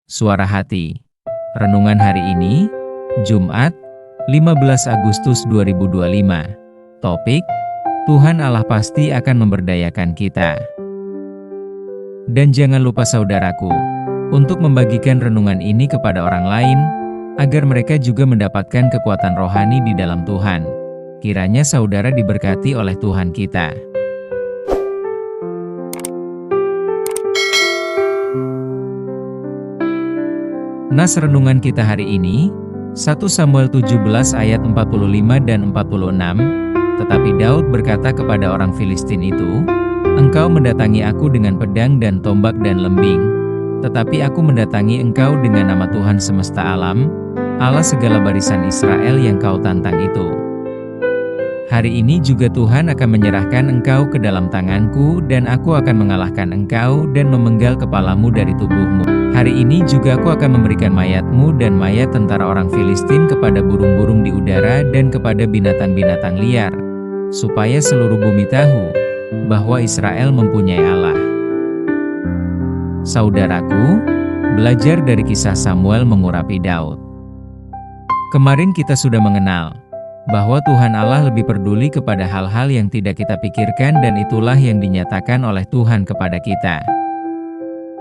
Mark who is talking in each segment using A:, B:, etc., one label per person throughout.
A: Suara Hati. Renungan hari ini, Jumat, 15 Agustus 2025. Topik, Tuhan Allah pasti akan memberdayakan kita. Dan jangan lupa saudaraku, untuk membagikan renungan ini kepada orang lain, agar mereka juga mendapatkan kekuatan rohani di dalam Tuhan. Kiranya saudara diberkati oleh Tuhan kita. Nas renungan kita hari ini, 1 Samuel 17 ayat 45 dan 46, tetapi Daud berkata kepada orang Filistin itu, "Engkau mendatangi aku dengan pedang dan tombak dan lembing, tetapi aku mendatangi engkau dengan nama Tuhan semesta alam, Allah segala barisan Israel yang kau tantang itu. Hari ini juga Tuhan akan menyerahkan engkau ke dalam tanganku dan aku akan mengalahkan engkau dan memenggal kepalamu dari tubuhmu. Hari ini juga aku akan memberikan mayatmu dan mayat tentara orang Filistin kepada burung-burung di udara dan kepada binatang-binatang liar, supaya seluruh bumi tahu bahwa Israel mempunyai Allah." Saudaraku, belajar dari kisah Samuel mengurapi Daud. Kemarin kita sudah mengenal bahwa Tuhan Allah lebih peduli kepada hal-hal yang tidak kita pikirkan dan itulah yang dinyatakan oleh Tuhan kepada kita.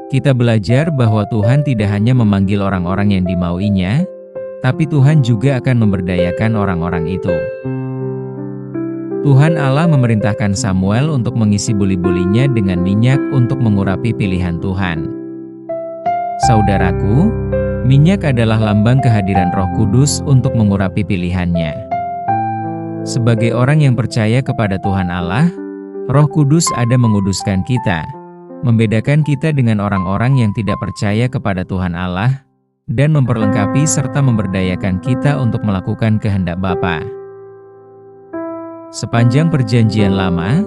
A: Kita belajar bahwa Tuhan tidak hanya memanggil orang-orang yang dimauinya, tapi Tuhan juga akan memberdayakan orang-orang itu. Tuhan Allah memerintahkan Samuel untuk mengisi buli-bulinya dengan minyak untuk mengurapi pilihan Tuhan. Saudaraku, minyak adalah lambang kehadiran Roh Kudus untuk mengurapi pilihannya. Sebagai orang yang percaya kepada Tuhan Allah, Roh Kudus ada menguduskan kita, membedakan kita dengan orang-orang yang tidak percaya kepada Tuhan Allah, dan memperlengkapi serta memberdayakan kita untuk melakukan kehendak Bapa. Sepanjang Perjanjian Lama,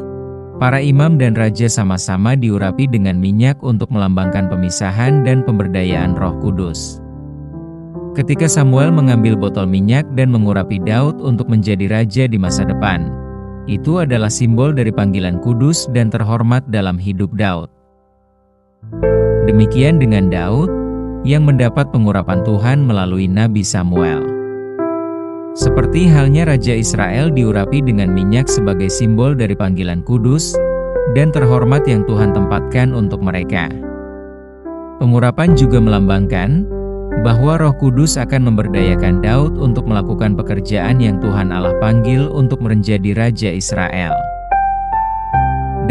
A: para imam dan raja sama-sama diurapi dengan minyak untuk melambangkan pemisahan dan pemberdayaan Roh Kudus. Ketika Samuel mengambil botol minyak dan mengurapi Daud untuk menjadi raja di masa depan, itu adalah simbol dari panggilan kudus dan terhormat dalam hidup Daud. Demikian dengan Daud, yang mendapat pengurapan Tuhan melalui Nabi Samuel. Seperti halnya Raja Israel diurapi dengan minyak sebagai simbol dari panggilan kudus dan terhormat yang Tuhan tempatkan untuk mereka. Pengurapan juga melambangkan bahwa Roh Kudus akan memberdayakan Daud untuk melakukan pekerjaan yang Tuhan Allah panggil untuk menjadi Raja Israel.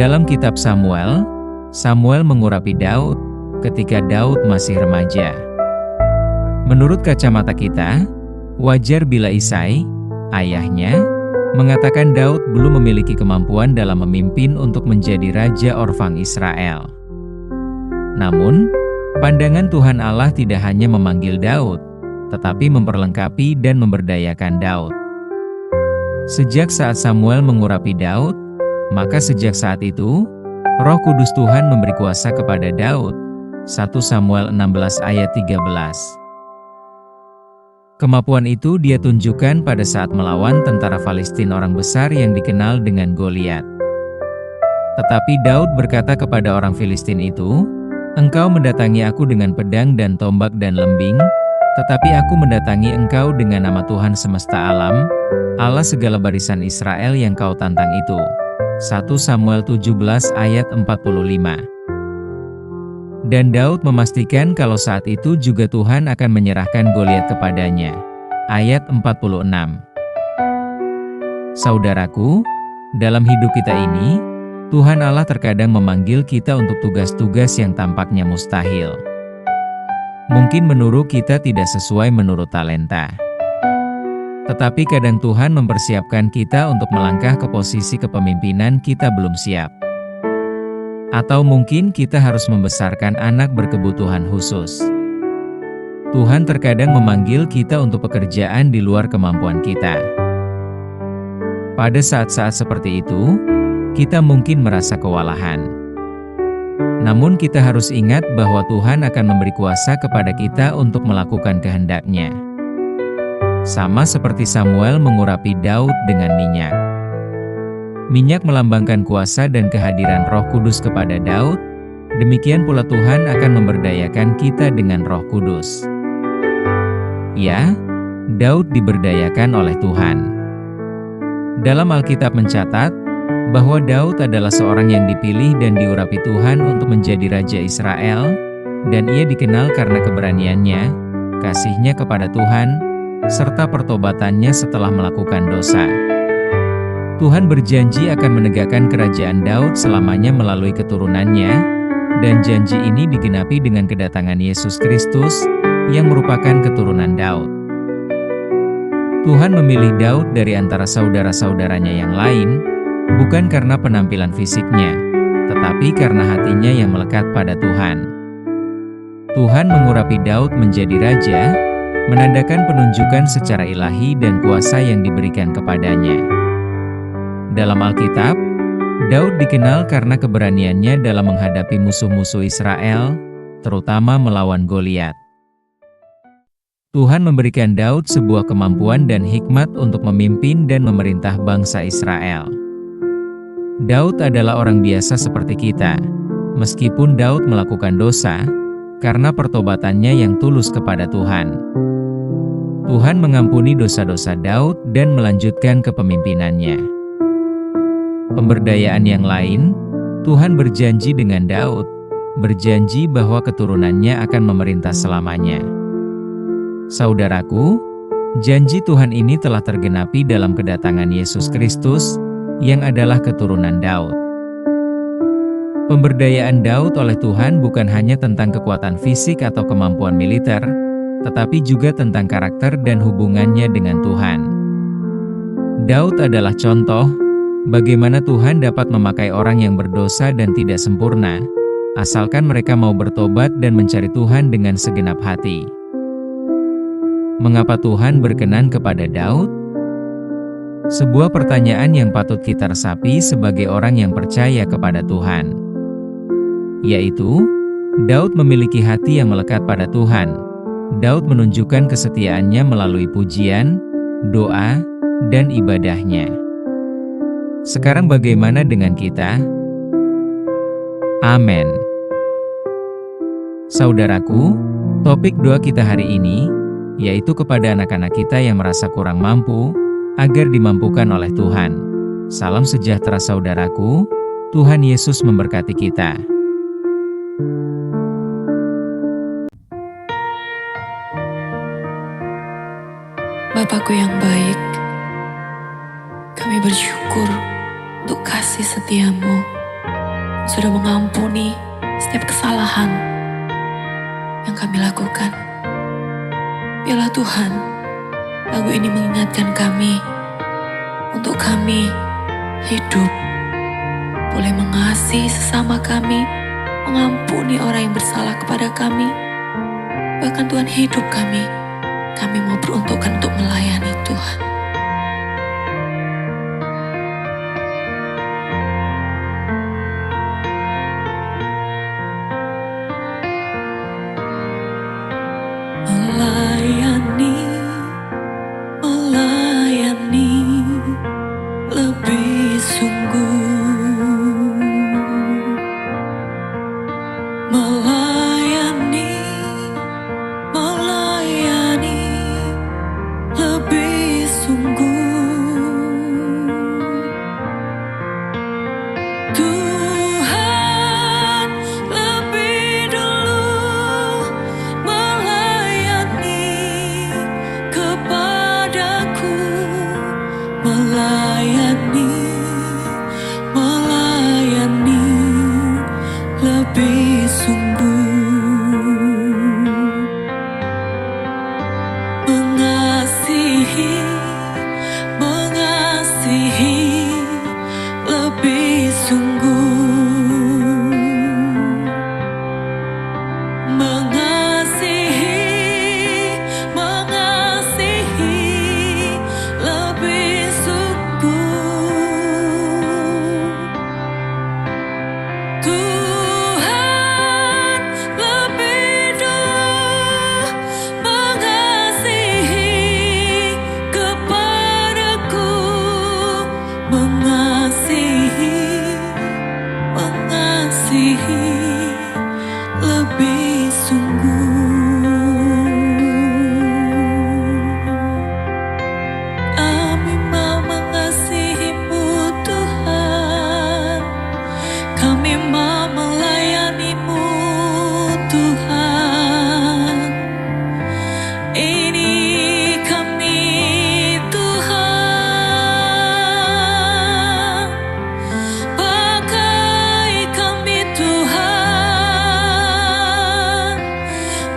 A: Dalam kitab Samuel, Samuel mengurapi Daud ketika Daud masih remaja. Menurut kacamata kita, wajar bila Isai, ayahnya, mengatakan Daud belum memiliki kemampuan dalam memimpin untuk menjadi Raja Orfang Israel. Namun, pandangan Tuhan Allah tidak hanya memanggil Daud, tetapi memperlengkapi dan memberdayakan Daud. Sejak saat Samuel mengurapi Daud, maka sejak saat itu, Roh Kudus Tuhan memberi kuasa kepada Daud. 1 Samuel 16 ayat 13. Kemampuan itu dia tunjukkan pada saat melawan tentara Filistin orang besar yang dikenal dengan Goliat. Tetapi Daud berkata kepada orang Filistin itu, "Engkau mendatangi aku dengan pedang dan tombak dan lembing, tetapi aku mendatangi engkau dengan nama Tuhan semesta alam, Allah segala barisan Israel yang kau tantang itu." 1 Samuel 17 ayat 45. Dan Daud memastikan kalau saat itu juga Tuhan akan menyerahkan Goliat kepadanya. Ayat 46. Saudaraku, dalam hidup kita ini, Tuhan Allah terkadang memanggil kita untuk tugas-tugas yang tampaknya mustahil. Mungkin menurut kita tidak sesuai menurut talenta. Tetapi kadang Tuhan mempersiapkan kita untuk melangkah ke posisi kepemimpinan kita belum siap. Atau mungkin kita harus membesarkan anak berkebutuhan khusus. Tuhan terkadang memanggil kita untuk pekerjaan di luar kemampuan kita. Pada saat-saat seperti itu, kita mungkin merasa kewalahan. Namun kita harus ingat bahwa Tuhan akan memberi kuasa kepada kita untuk melakukan kehendak-Nya. Sama seperti Samuel mengurapi Daud dengan minyak. Minyak melambangkan kuasa dan kehadiran Roh Kudus kepada Daud, Demikian pula Tuhan akan memberdayakan kita dengan Roh Kudus. Ya, Daud diberdayakan oleh Tuhan. Dalam Alkitab mencatat bahwa Daud adalah seorang yang dipilih dan diurapi Tuhan untuk menjadi Raja Israel, dan ia dikenal karena keberaniannya, kasihnya kepada Tuhan, serta pertobatannya setelah melakukan dosa. Tuhan berjanji akan menegakkan kerajaan Daud selamanya melalui keturunannya, dan janji ini digenapi dengan kedatangan Yesus Kristus, yang merupakan keturunan Daud. Tuhan memilih Daud dari antara saudara-saudaranya yang lain, bukan karena penampilan fisiknya, tetapi karena hatinya yang melekat pada Tuhan. Tuhan mengurapi Daud menjadi raja, menandakan penunjukan secara ilahi dan kuasa yang diberikan kepadanya. Dalam Alkitab, Daud dikenal karena keberaniannya dalam menghadapi musuh-musuh Israel, terutama melawan Goliat. Tuhan memberikan Daud sebuah kemampuan dan hikmat untuk memimpin dan memerintah bangsa Israel. Daud adalah orang biasa seperti kita, meskipun Daud melakukan dosa, karena pertobatannya yang tulus kepada Tuhan. Tuhan mengampuni dosa-dosa Daud dan melanjutkan kepemimpinannya. Pemberdayaan yang lain, Tuhan berjanji dengan Daud, berjanji bahwa keturunannya akan memerintah selamanya. Saudaraku, janji Tuhan ini telah tergenapi dalam kedatangan Yesus Kristus, yang adalah keturunan Daud. Pemberdayaan Daud oleh Tuhan bukan hanya tentang kekuatan fisik atau kemampuan militer, tetapi juga tentang karakter dan hubungannya dengan Tuhan. Daud adalah contoh bagaimana Tuhan dapat memakai orang yang berdosa dan tidak sempurna, asalkan mereka mau bertobat dan mencari Tuhan dengan segenap hati. Mengapa Tuhan berkenan kepada Daud? Sebuah pertanyaan yang patut kita resapi sebagai orang yang percaya kepada Tuhan. Yaitu, Daud memiliki hati yang melekat pada Tuhan. Daud menunjukkan kesetiaannya melalui pujian, doa, dan ibadahnya. Sekarang bagaimana dengan kita? Amin. Saudaraku, topik doa kita hari ini yaitu kepada anak-anak kita yang merasa kurang mampu, agar dimampukan oleh Tuhan. Salam sejahtera saudaraku, Tuhan Yesus memberkati kita.
B: Bapakku yang baik, kami bersyukur untuk kasih setiamu, sudah mengampuni setiap kesalahan yang kami lakukan. Biarlah Tuhan, lagu ini mengingatkan kami untuk kami hidup, boleh mengasihi sesama kami, mengampuni orang yang bersalah kepada kami. Bahkan Tuhan hidup kami mau peruntukkan untuk melayani Tuhan. Melayani lebih sungguh, melayani lebih sungguh.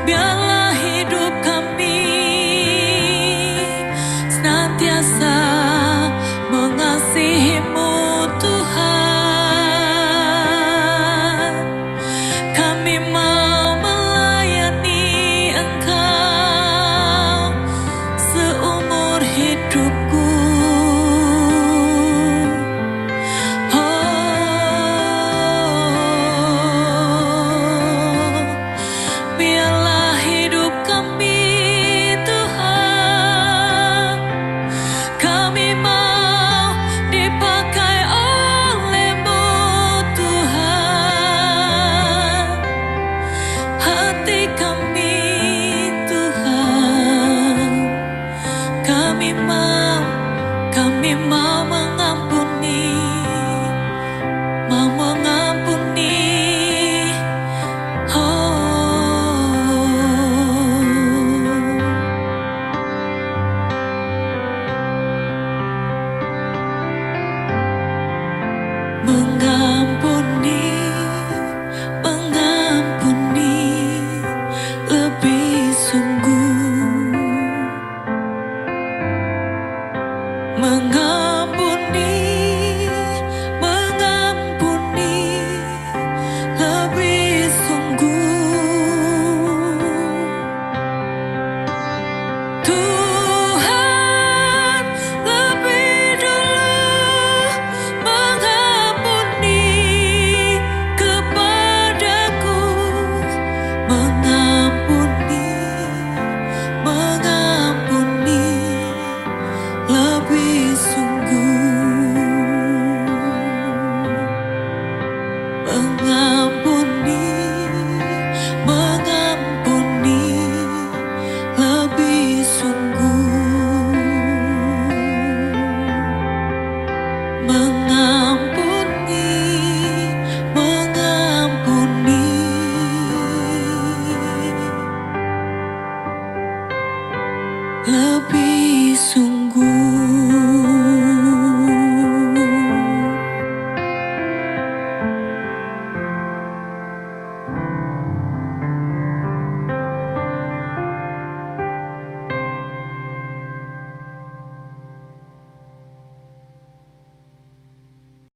B: biarlah hidup kami senantiasa mengasihi-Mu Tuhan. Kami mau melayani Engkau seumur hidupku. Biarlah hidup kami Tuhan, kami mau dipakai oleh-Mu Tuhan. Hati kami Tuhan, kami mau mengampuni, mau mengampuni. Mengampuni, mengampuni lebih sungguh. Mengampuni, mengampuni lebih sungguh. Tuhan lebih dulu mengampuni kepadaku, mengampuni, mengampuni lebih sungguh. Mengampuni, mengampuni lebih sungguh. Mengampuni, mengampuni lebih sungguh.